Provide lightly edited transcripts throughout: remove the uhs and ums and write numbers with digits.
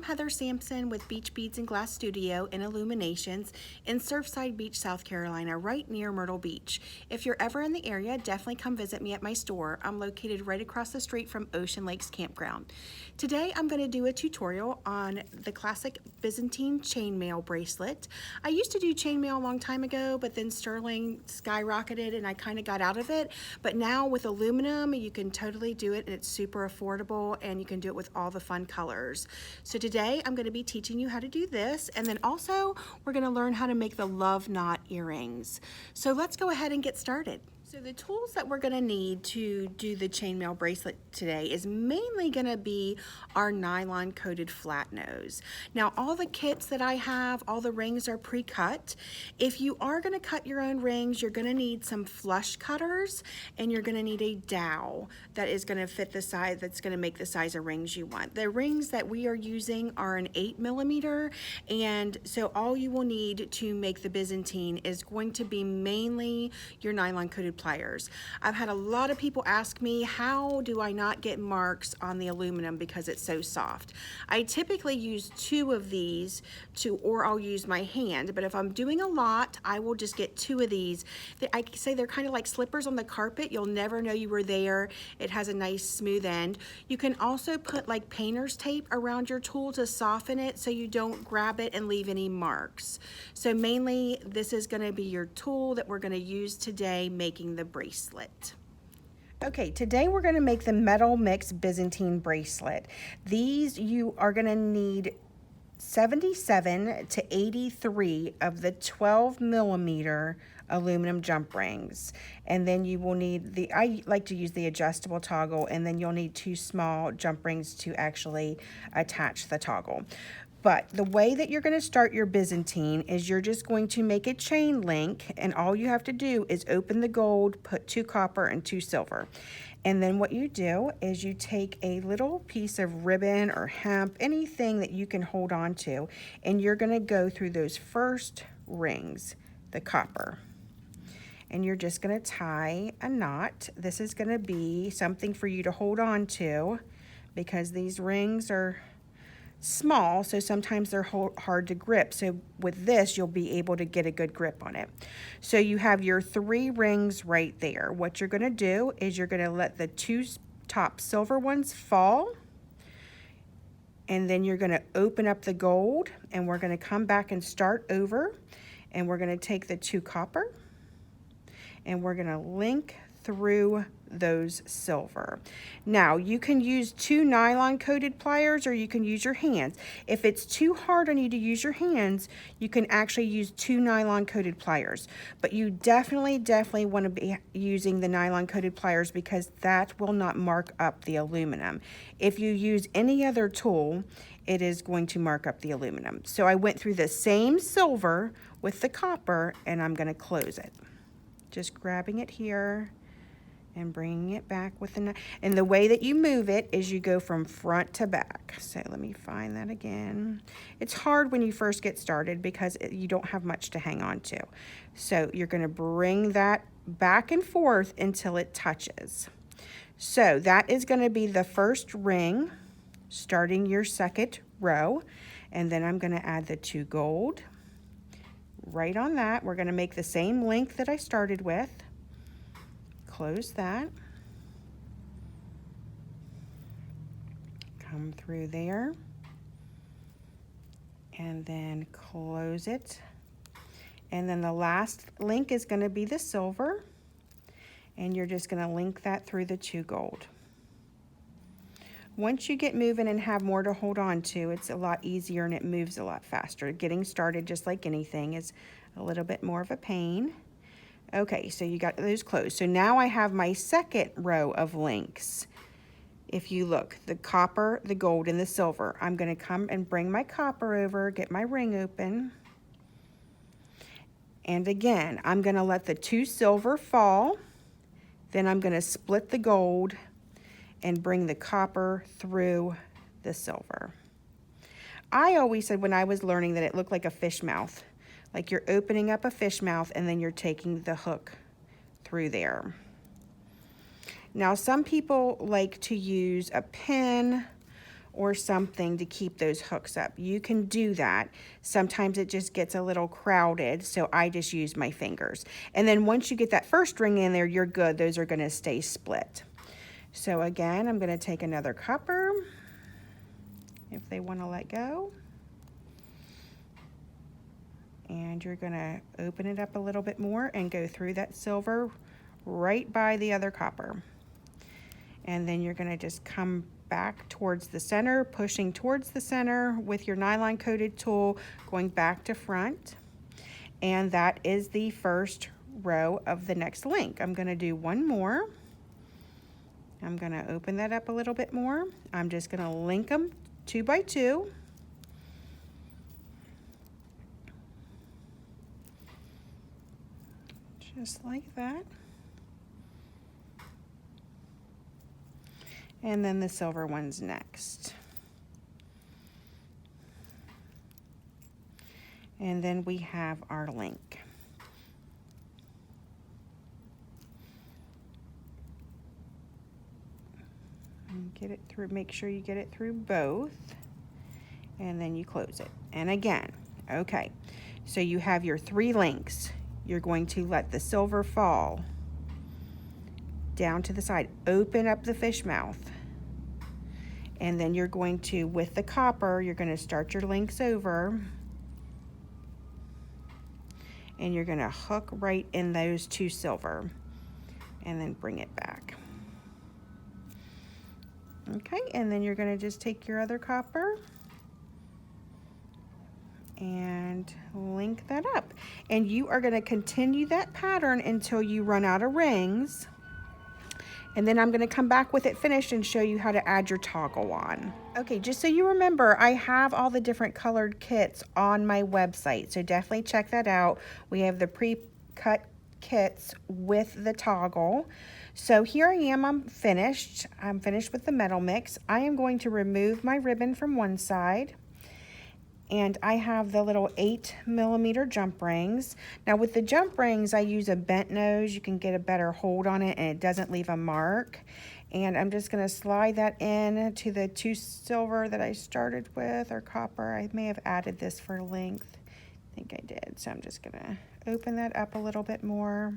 Heather Sampson with Beach Beads and Glass Studio and Illuminations in Surfside Beach, South Carolina, right near Myrtle Beach. If you're ever in the area, definitely come visit me at my store. I'm located right across the street from Ocean Lakes Campground. Today I'm going to do a tutorial on the classic Byzantine chainmail bracelet. I used to do chainmail a long time ago, but then sterling skyrocketed and I kind of got out of it. But now with aluminum, you can totally do it, and it's super affordable, and you can do it with all the fun colors. So today I'm going to be teaching you how to do this, and then also we're going to learn how to make the love knot earrings. So let's go ahead and get started. So the tools that we're going to need to do the chainmail bracelet today is mainly going to be our nylon coated flat nose. Now all the kits that I have, all the rings are pre-cut. If you are going to cut your own rings, you're going to need some flush cutters, and you're going to need a dowel that is going to fit the size, that's going to make the size of rings you want. The rings that we are using are an 8mm, and so all you will need to make the Byzantine is going to be mainly your nylon coated pliers. I've had a lot of people ask me, how do I not get marks on the aluminum because it's so soft? I typically use 2 of these or I'll use my hand, but if I'm doing a lot, I will just get 2 of these. I say they're kind of like slippers on the carpet. You'll never know you were there. It has a nice smooth end. You can also put like painter's tape around your tool to soften it so you don't grab it and leave any marks. So mainly this is going to be your tool that we're going to use today making the bracelet. Okay, today we're going to make the metal mix Byzantine bracelet. These you are going to need 77 to 83 of the 12mm aluminum jump rings, and then you will need I like to use the adjustable toggle, and then you'll need 2 small jump rings to actually attach the toggle. But the way that you're going to start your Byzantine is you're just going to make a chain link, and all you have to do is open the gold, put 2 copper and 2 silver. And then what you do is you take a little piece of ribbon or hemp, anything that you can hold on to, and you're going to go through those first rings, the copper. And you're just going to tie a knot. This is going to be something for you to hold on to because these rings are small, so sometimes they're hard to grip. So with this, you'll be able to get a good grip on it. So you have your 3 rings right there. What you're going to do is you're going to let the 2 top silver ones fall, and then you're going to open up the gold, and we're going to come back and start over, and we're going to take the 2 copper, and we're going to link through those silver. Now you can use 2 nylon coated pliers, or you can use your hands. If it's too hard on you to use your hands, you can actually use 2 nylon coated pliers, but you definitely want to be using the nylon coated pliers because that will not mark up the aluminum. If you use any other tool, it is going to mark up the aluminum. So I went through the same silver with the copper, and I'm going to close it, just grabbing it here and bringing it back with the knife. And the way that you move it is you go from front to back. So let me find that again. It's hard when you first get started because you don't have much to hang on to. So you're going to bring that back and forth until it touches. So that is going to be the first ring, starting your second row. And then I'm going to add the 2 gold right on that. We're going to make the same length that I started with. Close that, come through there, and then close it. And then the last link is going to be the silver, and you're just going to link that through the 2 gold. Once you get moving and have more to hold on to, it's a lot easier and it moves a lot faster. Getting started, just like anything, is a little bit more of a pain. Okay, so you got those closed. So now I have my second row of links. If you look, the copper, the gold, and the silver. I'm going to come and bring my copper over, get my ring open. And again, I'm going to let the 2 silver fall. Then I'm going to split the gold and bring the copper through the silver. I always said when I was learning that it looked like a fish mouth. Like you're opening up a fish mouth and then you're taking the hook through there. Now some people like to use a pin or something to keep those hooks up. You can do that. Sometimes it just gets a little crowded, so I just use my fingers. And then once you get that first ring in there, you're good. Those are gonna stay split. So again, I'm gonna take another copper, if they wanna let go. And you're gonna open it up a little bit more and go through that silver right by the other copper. And then you're gonna just come back towards the center, pushing towards the center with your nylon coated tool, going back to front. And that is the first row of the next link. I'm gonna do one more. I'm gonna open that up a little bit more. I'm just gonna link them 2 by 2. Just like that. And then the silver one's next. And then we have our link. And get it through, make sure you get it through both, and then you close it. And again, okay, so you have your 3 links. You're going to let the silver fall down to the side, open up the fish mouth. And then you're going to, with the copper, you're going to start your links over. And you're going to hook right in those 2 silver. And then bring it back. Okay, and then you're going to just take your other copper and link that up. And you are going to continue that pattern until you run out of rings. And then I'm gonna come back with it finished and show you how to add your toggle on. Okay, just so you remember, I have all the different colored kits on my website, so definitely check that out. We have the pre-cut kits with the toggle. So here I am, I'm finished with the metal mix. I am going to remove my ribbon from one side. And I have the little 8mm jump rings. Now with the jump rings, I use a bent nose. You can get a better hold on it and it doesn't leave a mark. And I'm just gonna slide that in to the 2 silver that I started with, or copper. I may have added this for length. I think I did. So I'm just gonna open that up a little bit more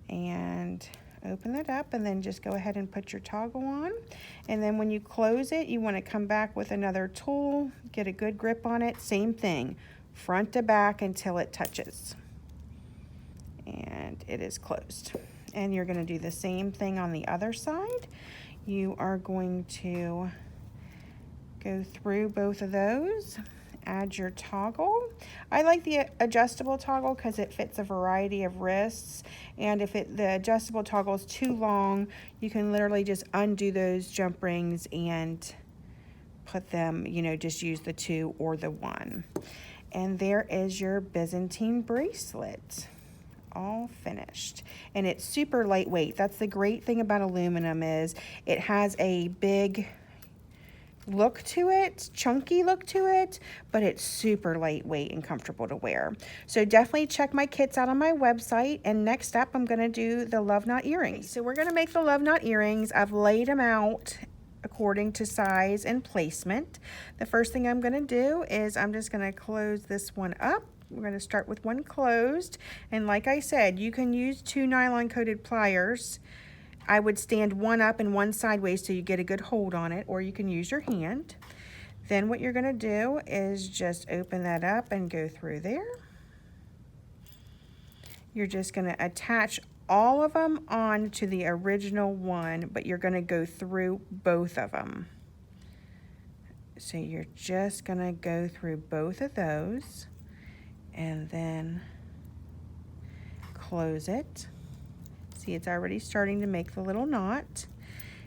and open that up, and then just go ahead and put your toggle on. And then when you close it, you want to come back with another tool, get a good grip on it, same thing, front to back until it touches. And it is closed. And you're going to do the same thing on the other side. You are going to go through both of those, add your toggle. I like the adjustable toggle because it fits a variety of wrists, and if the adjustable toggle is too long, you can literally just undo those jump rings and put them, you know, just use the 2 or the 1. And there is your Byzantine bracelet, all finished. And it's super lightweight. That's the great thing about aluminum, is it has a big look to it, chunky look to it, but it's super lightweight and comfortable to wear. So definitely check my kits out on my website. And next up, I'm gonna do the love knot earrings. Okay, so we're gonna make the love knot earrings. I've laid them out according to size and placement. The first thing I'm gonna do is I'm just gonna close this one up. We're gonna start with one closed. And like I said, you can use 2 nylon coated pliers. I would stand one up and one sideways so you get a good hold on it, or you can use your hand. Then what you're gonna do is just open that up and go through there. You're just gonna attach all of them on to the original one, but you're gonna go through both of them. So you're just gonna go through both of those and then close it. See, it's already starting to make the little knot.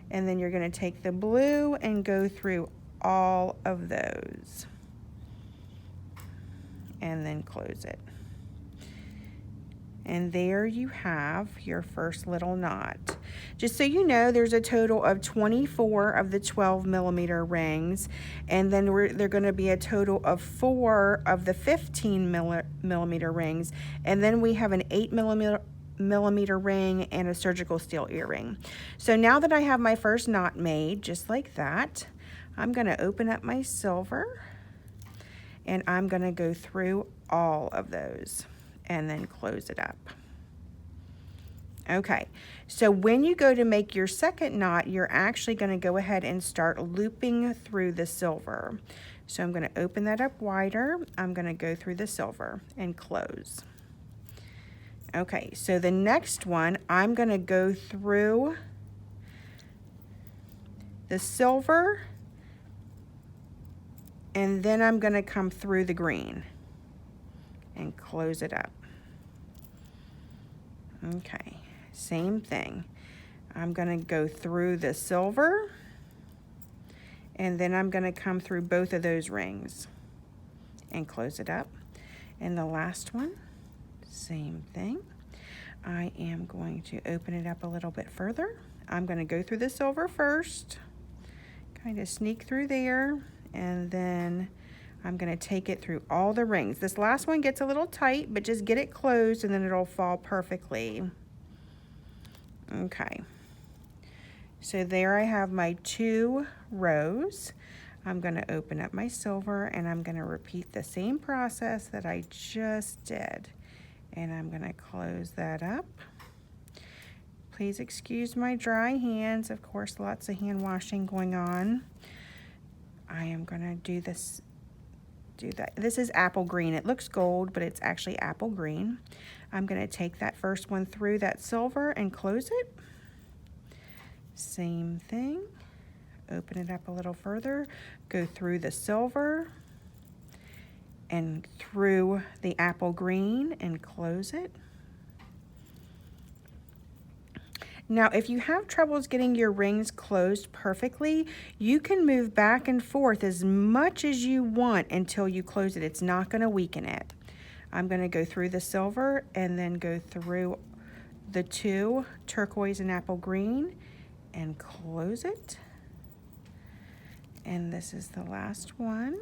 And then you're gonna take the blue and go through all of those. And then close it. And there you have your first little knot. Just so you know, there's a total of 24 of the 12mm rings, and then they're gonna be a total of 4 of the 15mm rings, and then we have an 8mm ring and a surgical steel earring. So now that I have my first knot made, just like that, I'm going to open up my silver and I'm going to go through all of those and then close it up. Okay, so when you go to make your second knot, you're actually going to go ahead and start looping through the silver. So I'm going to open that up wider. I'm going to go through the silver and close. Okay, so the next one, I'm going to go through the silver and then I'm going to come through the green and close it up. Okay, same thing. I'm going to go through the silver and then I'm going to come through both of those rings and close it up. And the last one, same thing. I am going to open it up a little bit further. I'm going to go through the silver first, kind of sneak through there, and then I'm going to take it through all the rings. This last one gets a little tight, but just get it closed and then it'll fall perfectly. Okay. So there I have my 2 rows. I'm going to open up my silver and I'm going to repeat the same process that I just did. And I'm going to close that up. Please excuse my dry hands. Of course, lots of hand washing going on. I am going to do that. This is apple green. It looks gold, but it's actually apple green. I'm going to take that first one through that silver and close it. Same thing. Open it up a little further. Go through the silver and through the apple green and close it. Now, if you have troubles getting your rings closed perfectly, you can move back and forth as much as you want until you close it. It's not going to weaken it. I'm going to go through the silver and then go through the 2, turquoise and apple green, and close it. And this is the last one.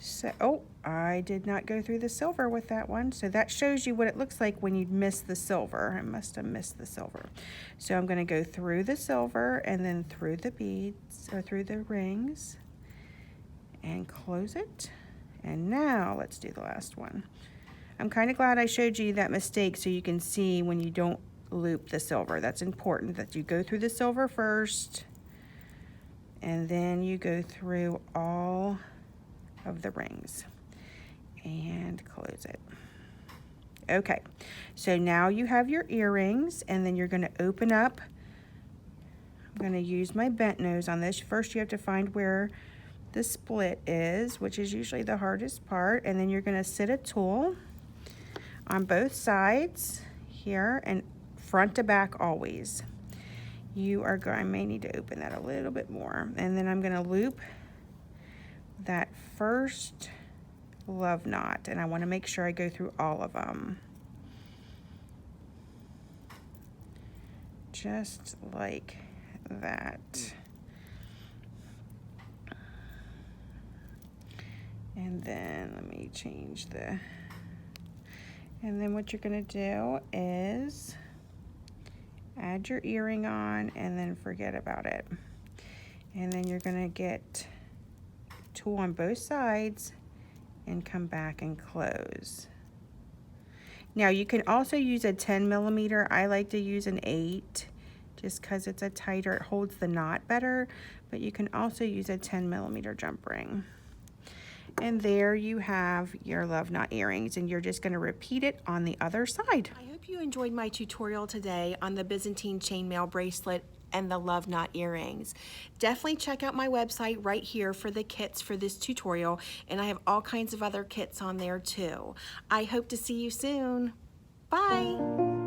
So, oh, I did not go through the silver with that one. So that shows you what it looks like when you miss the silver. I must have missed the silver. So I'm going to go through the silver and then through the beads or through the rings and close it. And now let's do the last one. I'm kind of glad I showed you that mistake so you can see when you don't loop the silver. That's important that you go through the silver first and then you go through all of the rings and close it. Okay, so now you have your earrings and then you're going to open up. I'm going to use my bent nose on this. First you have to find where the split is, which is usually the hardest part, and then you're going to sit a tool on both sides here and front to back always. I may need to open that a little bit more, and then I'm going to loop that first love knot, and I want to make sure I go through all of them, just like that. And then let me change and then what you're going to do is add your earring on and then forget about it. And then you're going to get tool on both sides and come back and close. Now you can also use a 10 millimeter. I like to use an 8 just because it's a tighter, it holds the knot better, but you can also use a 10 millimeter jump ring. And there you have your love knot earrings, and you're just going to repeat it on the other side. I hope you enjoyed my tutorial today on the Byzantine chainmail bracelet and the love knot earrings. Definitely check out my website right here for the kits for this tutorial, and I have all kinds of other kits on there too. I hope to see you soon. Bye.